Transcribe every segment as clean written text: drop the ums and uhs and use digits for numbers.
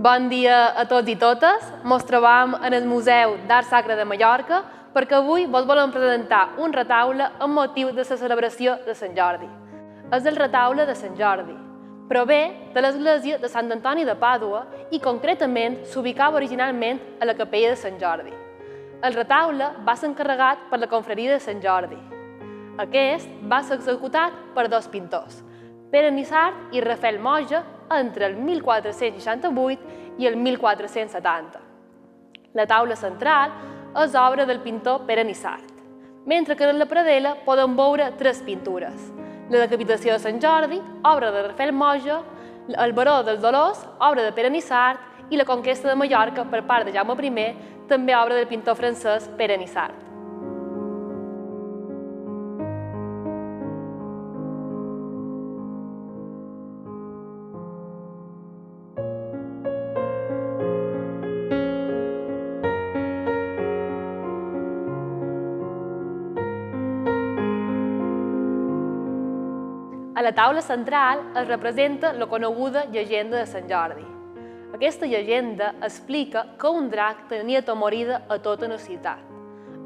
Bon dia a tots i totes. Ens trobam en el Museu d'Art Sacre de Mallorca perquè avui vos volem presentar un retaule amb motiu de la celebració de Sant Jordi. És el retaule de Sant Jordi. Prové de l'església de Sant Antoni de Pàdua i concretament s'ubicava originalment a la capella de Sant Jordi. El retaule va ser encarregat per la confraria de Sant Jordi. Aquest va ser executat per dos pintors, Pere Nissart i Rafael Moja, entre el 1468 i el 1470. La taula central és obra del pintor Pere Nissart, mentre que en la predel·la podem veure tres pintures: la decapitació de Sant Jordi, obra de Rafael Moja, el Baró dels Dolors, obra de Pere Nissart, i la conquesta de Mallorca per part de Jaume I, també obra del pintor francès Pere Nissart. A la taula central es representa la coneguda llegenda de Sant Jordi. Aquesta llegenda explica que un drac tenia atemorida a tota una ciutat.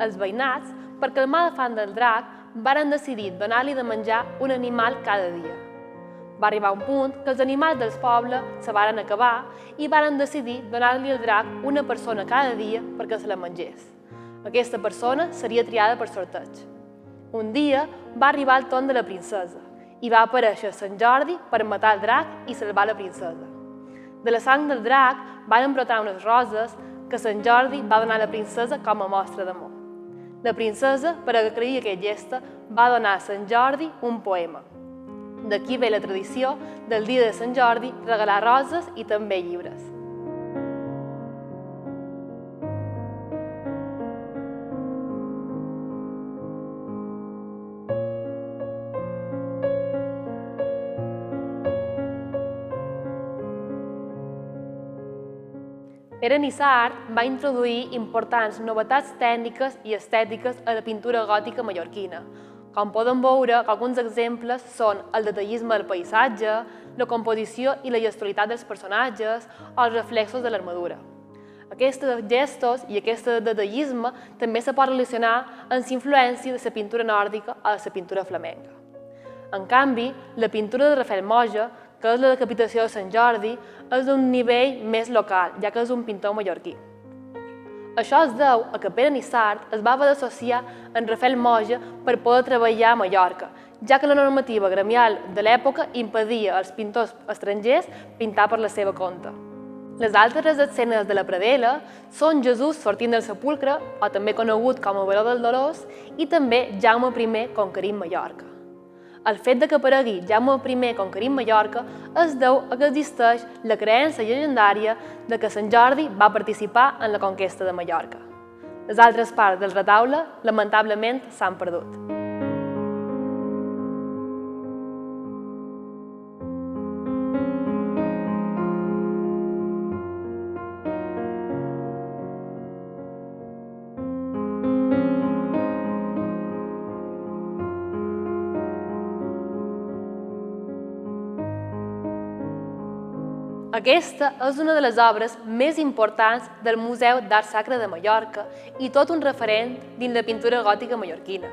Els veïnats, per calmar l'afany del drac, varen decidir donar-li de menjar un animal cada dia. Va arribar un punt que els animals dels pobles se varen acabar i varen decidir donar-li al drac una persona cada dia perquè se la mengés. Aquesta persona seria triada per sorteig. Un dia va arribar el torn de la princesa i va aparèixer Sant Jordi per matar el drac i salvar la princesa. De la sang del drac van brotar unes roses que Sant Jordi va donar a la princesa com a mostra d'amor. La princesa, per agrair aquest gest, va donar a Sant Jordi un poema. D'aquí ve la tradició del dia de Sant Jordi regalar roses i també llibres. Pere Nissart va introduir importants novetats tècniques i estètiques a la pintura gòtica mallorquina. Com podem veure, alguns exemples són el detallisme del paisatge, la composició i la gestualitat dels personatges o els reflexos de l'armadura. Aquests gestos i aquest detallisme també se pot relacionar amb la influència de la pintura nòrdica o de la pintura flamenca. En canvi, la pintura de Rafael Moja, que és la decapitació de Sant Jordi, és d'un nivell més local, ja que és un pintor mallorquí. Això es deu a que Pere Nissart es va haver d'associar amb Rafael Moja per poder treballar a Mallorca, ja que la normativa gremial de l'època impedia als pintors estrangers pintar per la seva compte. Les altres escenes de la predel·la són Jesús sortint del sepulcre, o també conegut com a Baró dels Dolors, i també Jaume I conquerint Mallorca. El fet que aparegui Jaume I conquerint Mallorca es deu a que existeix la creença llegendària de que Sant Jordi va participar en la conquesta de Mallorca. Les altres parts del retaule, lamentablement, s'han perdut. Aquesta és una de les obres més importants del Museu d'Art Sacre de Mallorca i tot un referent dins la pintura gòtica mallorquina.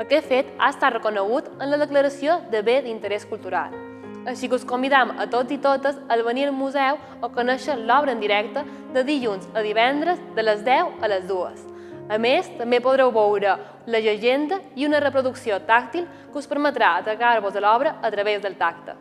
Aquest fet ha estat reconegut en la declaració de bé d'interès cultural. Així que us convidam a tots i totes a venir al museu o conèixer l'obra en directe de dilluns a divendres de les 10 a les 2. A més, també podreu veure la llegenda i una reproducció tàctil que us permetrà atracar-vos a l'obra a través del tacte.